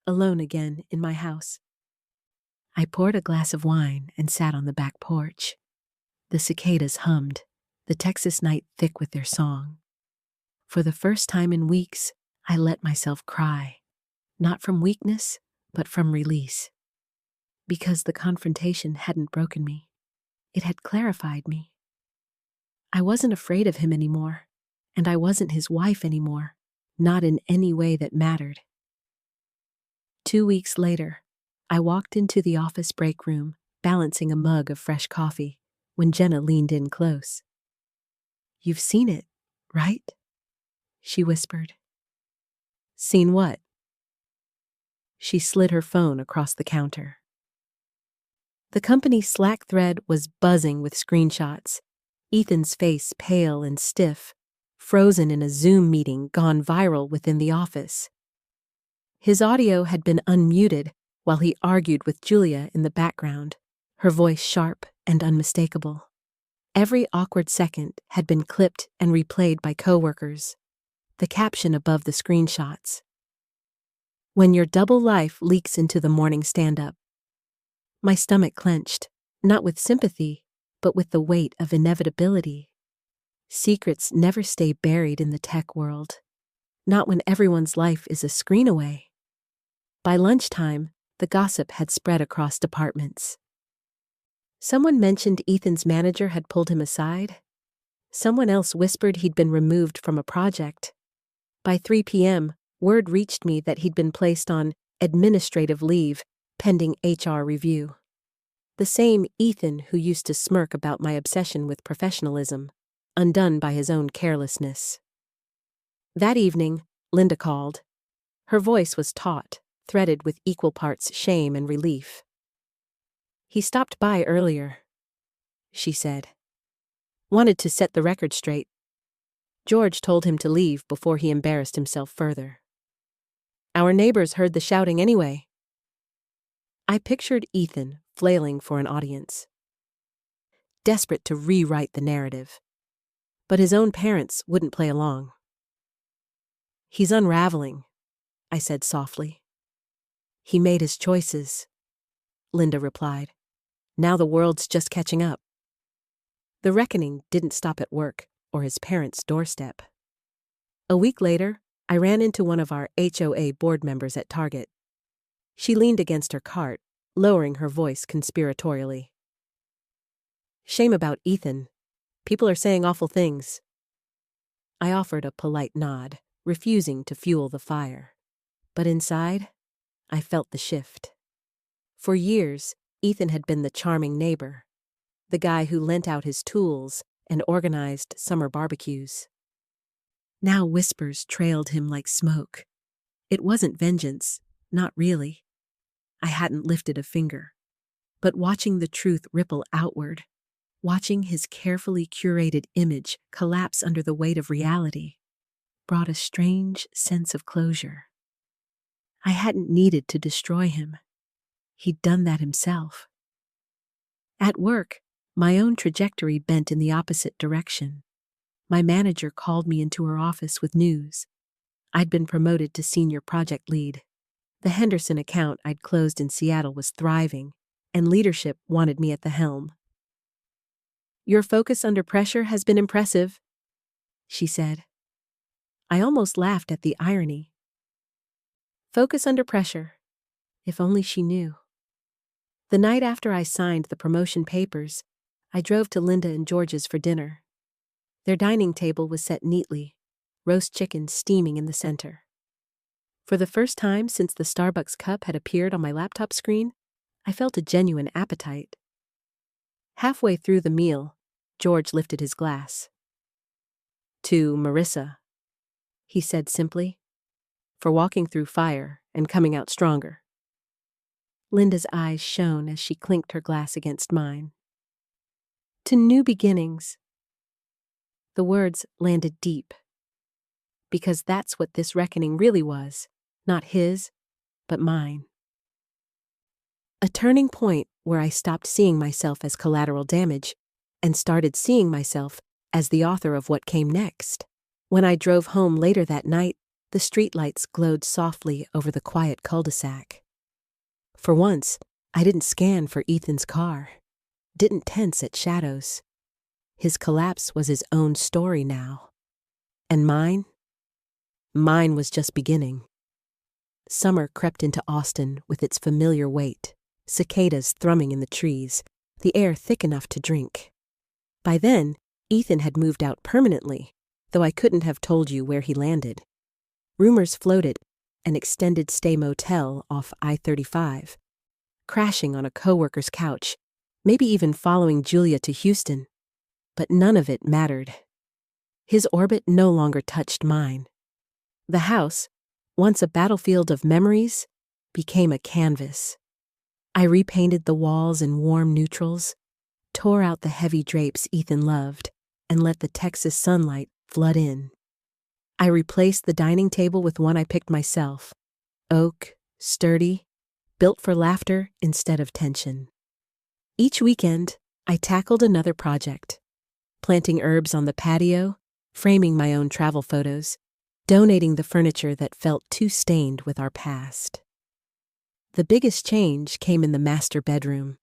[SPEAKER 1] alone again in my house, I poured a glass of wine and sat on the back porch. The cicadas hummed, the Texas night thick with their song. For the first time in weeks, I let myself cry, not from weakness, but from release. Because the confrontation hadn't broken me. It had clarified me. I wasn't afraid of him anymore, and I wasn't his wife anymore, not in any way that mattered. 2 weeks later, I walked into the office break room, balancing a mug of fresh coffee, when Jenna leaned in close. "You've seen it, right?" she whispered. "Seen what?" She slid her phone across the counter. The company Slack thread was buzzing with screenshots. Ethan's face pale and stiff, frozen in a Zoom meeting gone viral within the office. His audio had been unmuted while he argued with Julia in the background, her voice sharp and unmistakable. Every awkward second had been clipped and replayed by coworkers. The caption above the screenshots: "When your double life leaks into the morning stand-up." My stomach clenched, not with sympathy, but with the weight of inevitability. Secrets never stay buried in the tech world. Not when everyone's life is a screen away. By lunchtime, the gossip had spread across departments. Someone mentioned Ethan's manager had pulled him aside. Someone else whispered he'd been removed from a project. By 3 p.m., word reached me that he'd been placed on administrative leave, pending HR review. The same Ethan who used to smirk about my obsession with professionalism, undone by his own carelessness. That evening, Linda called. Her voice was taut, threaded with equal parts shame and relief. "He stopped by earlier," she said. "Wanted to set the record straight. George told him to leave before he embarrassed himself further. Our neighbors heard the shouting anyway." I pictured Ethan flailing for an audience, desperate to rewrite the narrative. But his own parents wouldn't play along. "He's unraveling," I said softly. "He made his choices," Linda replied. "Now the world's just catching up." The reckoning didn't stop at work or his parents' doorstep. A week later, I ran into one of our HOA board members at Target. She leaned against her cart, lowering her voice conspiratorially. "Shame about Ethan. People are saying awful things." I offered a polite nod, refusing to fuel the fire. But inside, I felt the shift. For years, Ethan had been the charming neighbor, the guy who lent out his tools and organized summer barbecues. Now whispers trailed him like smoke. It wasn't vengeance, not really. I hadn't lifted a finger. But watching the truth ripple outward, watching his carefully curated image collapse under the weight of reality, brought a strange sense of closure. I hadn't needed to destroy him. He'd done that himself. At work, my own trajectory bent in the opposite direction. My manager called me into her office with news. I'd been promoted to senior project lead. The Henderson account I'd closed in Seattle was thriving, and leadership wanted me at the helm. "Your focus under pressure has been impressive," she said. I almost laughed at the irony. Focus under pressure. If only she knew. The night after I signed the promotion papers, I drove to Linda and George's for dinner. Their dining table was set neatly, roast chicken steaming in the center. For the first time since the Starbucks cup had appeared on my laptop screen, I felt a genuine appetite. Halfway through the meal, George lifted his glass. "To Marissa," he said simply, "for walking through fire and coming out stronger." Linda's eyes shone as she clinked her glass against mine. "To new beginnings." The words landed deep, because that's what this reckoning really was, not his, but mine. A turning point where I stopped seeing myself as collateral damage and started seeing myself as the author of what came next. When I drove home later that night, the streetlights glowed softly over the quiet cul-de-sac. For once, I didn't scan for Ethan's car, didn't tense at shadows. His collapse was his own story now. And mine? Mine was just beginning. Summer crept into Austin with its familiar weight, cicadas thrumming in the trees, the air thick enough to drink. By then, Ethan had moved out permanently, though I couldn't have told you where he landed. Rumors floated an extended stay motel off I-35, crashing on a coworker's couch, maybe even following Julia to Houston. But none of it mattered. His orbit no longer touched mine. The house, once a battlefield of memories, became a canvas. I repainted the walls in warm neutrals, tore out the heavy drapes Ethan loved, and let the Texas sunlight flood in. I replaced the dining table with one I picked myself, oak, sturdy, built for laughter instead of tension. Each weekend, I tackled another project, planting herbs on the patio, framing my own travel photos, donating the furniture that felt too stained with our past. The biggest change came in the master bedroom.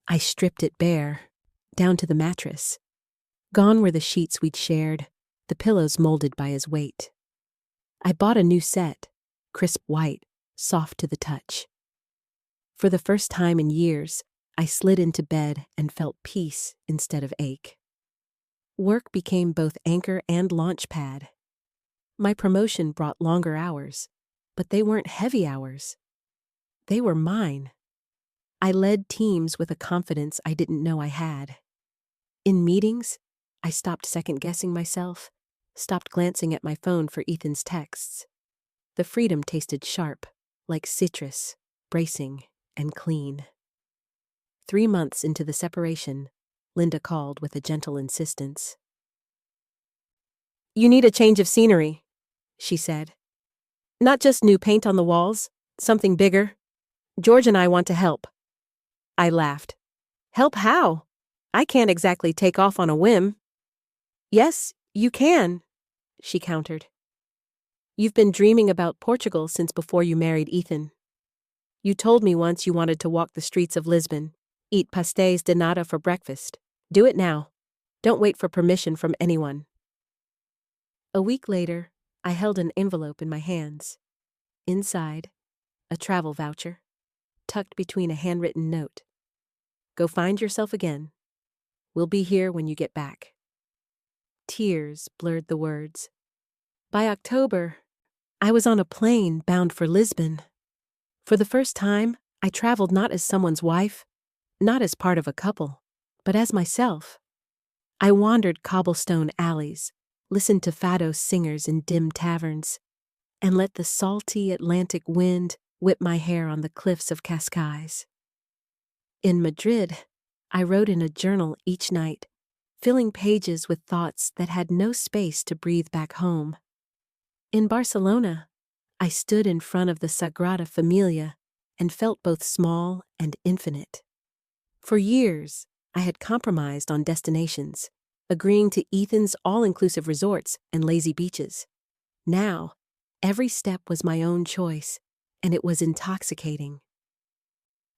[SPEAKER 1] I stripped it bare, down to the mattress. Gone were the sheets we'd shared, the pillows molded by his weight. I bought a new set, crisp white, soft to the touch. For the first time in years, I slid into bed and felt peace instead of ache. Work became both anchor and launch pad. My promotion brought longer hours, but they weren't heavy hours. They were mine. I led teams with a confidence I didn't know I had. In meetings, I stopped second-guessing myself, stopped glancing at my phone for Ethan's texts. The freedom tasted sharp, like citrus, bracing, and clean. 3 months into the separation, Linda called with a gentle insistence. "You need a change of scenery," she said. "Not just new paint on the walls, something bigger. George and I want to help." I laughed. "Help how? I can't exactly take off on a whim." "Yes, you can," she countered. "You've been dreaming about Portugal since before you married Ethan. You told me once you wanted to walk the streets of Lisbon, eat pastéis de nata for breakfast. Do it now. Don't wait for permission from anyone." A week later, I held an envelope in my hands. Inside, a travel voucher, tucked between a handwritten note. "Go find yourself again. We'll be here when you get back." Tears blurred the words. By October, I was on a plane bound for Lisbon. For the first time, I traveled not as someone's wife, not as part of a couple, but as myself. I wandered cobblestone alleys, listened to fado singers in dim taverns, and let the salty Atlantic wind whip my hair on the cliffs of Cascais. In Madrid, I wrote in a journal each night, filling pages with thoughts that had no space to breathe back home. In Barcelona, I stood in front of the Sagrada Familia and felt both small and infinite. For years, I had compromised on destinations, agreeing to Ethan's all-inclusive resorts and lazy beaches. Now, every step was my own choice, and it was intoxicating.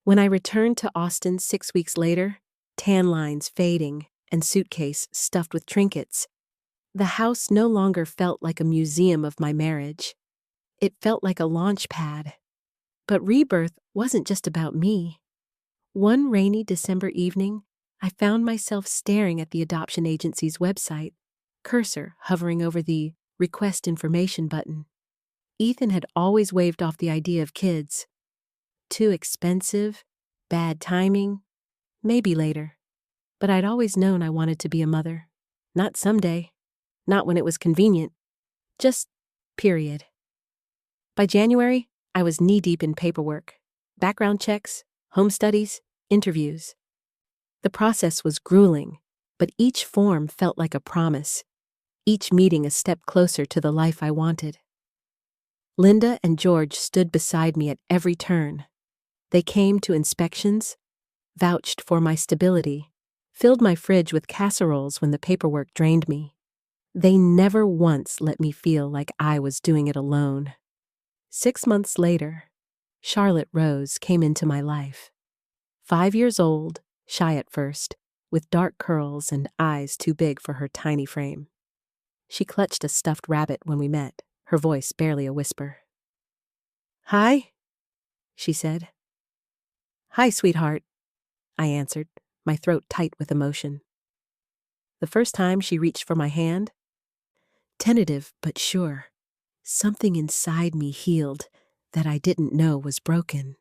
[SPEAKER 1] When I returned to Austin 6 weeks later, tan lines fading and suitcase stuffed with trinkets, the house no longer felt like a museum of my marriage. It felt like a launch pad. But rebirth wasn't just about me. One rainy December evening, I found myself staring at the adoption agency's website, cursor hovering over the Request Information button. Ethan had always waved off the idea of kids. Too expensive, bad timing, maybe later. But I'd always known I wanted to be a mother. Not someday. Not when it was convenient. Just period. By January, I was knee-deep in paperwork. Background checks, home studies, interviews. The process was grueling, but each form felt like a promise, each meeting a step closer to the life I wanted. Linda and George stood beside me at every turn. They came to inspections, vouched for my stability, filled my fridge with casseroles when the paperwork drained me. They never once let me feel like I was doing it alone. 6 months later, Charlotte Rose came into my life. 5 years old, shy at first, with dark curls and eyes too big for her tiny frame. She clutched a stuffed rabbit when we met, her voice barely a whisper. "Hi," she said. "Hi, sweetheart," I answered, my throat tight with emotion. The first time she reached for my hand, tentative but sure, something inside me healed that I didn't know was broken.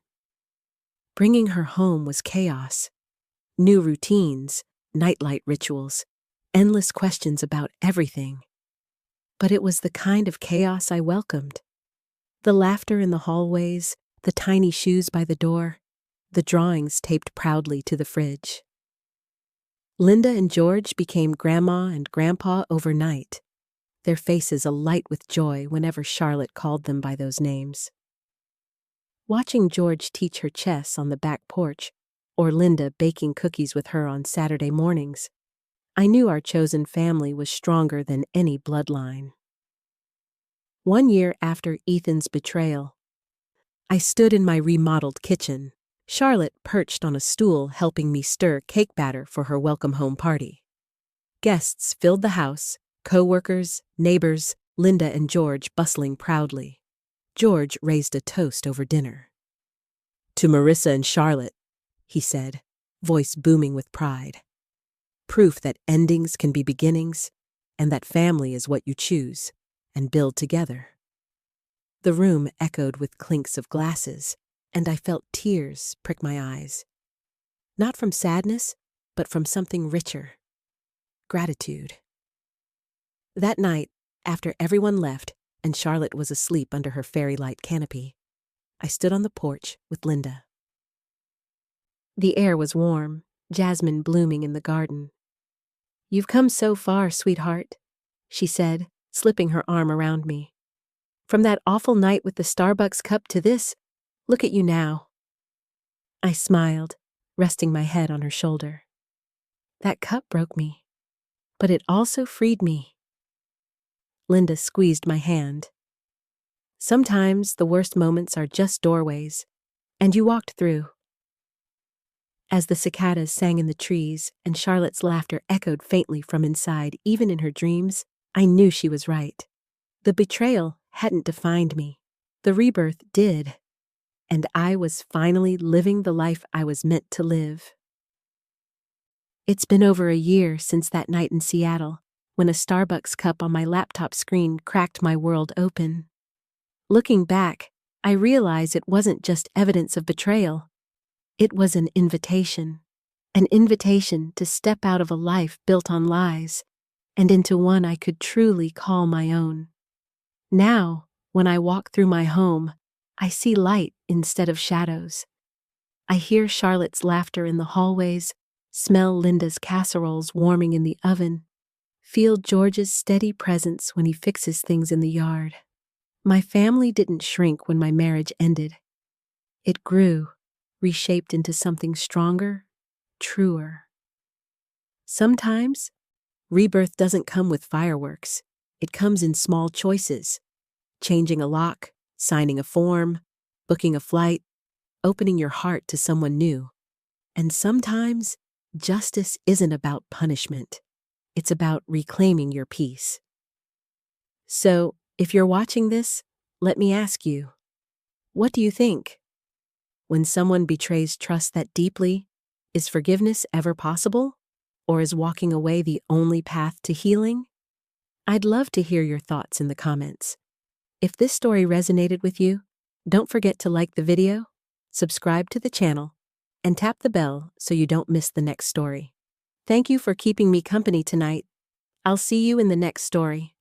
[SPEAKER 1] Bringing her home was chaos. New routines, nightlight rituals, endless questions about everything. But it was the kind of chaos I welcomed. The laughter in the hallways, the tiny shoes by the door, the drawings taped proudly to the fridge. Linda and George became Grandma and Grandpa overnight, their faces alight with joy whenever Charlotte called them by those names. Watching George teach her chess on the back porch, or Linda baking cookies with her on Saturday mornings, I knew our chosen family was stronger than any bloodline. 1 year after Ethan's betrayal, I stood in my remodeled kitchen, Charlotte perched on a stool helping me stir cake batter for her welcome home party. Guests filled the house, co-workers, neighbors, Linda and George bustling proudly. George raised a toast over dinner. "To Marissa and Charlotte," he said, voice booming with pride. "Proof that endings can be beginnings, and that family is what you choose and build together." The room echoed with clinks of glasses, and I felt tears prick my eyes. Not from sadness, but from something richer. Gratitude. That night, after everyone left and Charlotte was asleep under her fairy light canopy, I stood on the porch with Linda. The air was warm, jasmine blooming in the garden. "You've come so far, sweetheart," she said, slipping her arm around me. "From that awful night with the Starbucks cup to this, look at you now." I smiled, resting my head on her shoulder. "That cup broke me, but it also freed me." Linda squeezed my hand. "Sometimes the worst moments are just doorways, and you walked through." As the cicadas sang in the trees and Charlotte's laughter echoed faintly from inside, even in her dreams, I knew she was right. The betrayal hadn't defined me. The rebirth did. And I was finally living the life I was meant to live. It's been over a year since that night in Seattle, when a Starbucks cup on my laptop screen cracked my world open. Looking back, I realize it wasn't just evidence of betrayal. It was an invitation to step out of a life built on lies and into one I could truly call my own. Now, when I walk through my home, I see light instead of shadows. I hear Charlotte's laughter in the hallways, smell Linda's casseroles warming in the oven, feel George's steady presence when he fixes things in the yard. My family didn't shrink when my marriage ended. It grew, reshaped into something stronger, truer. Sometimes, rebirth doesn't come with fireworks. It comes in small choices. Changing a lock, signing a form, booking a flight, opening your heart to someone new. And sometimes, justice isn't about punishment. It's about reclaiming your peace. So, if you're watching this, let me ask you, what do you think? When someone betrays trust that deeply, is forgiveness ever possible? Or is walking away the only path to healing? I'd love to hear your thoughts in the comments. If this story resonated with you, don't forget to like the video, subscribe to the channel, and tap the bell so you don't miss the next story. Thank you for keeping me company tonight. I'll see you in the next story.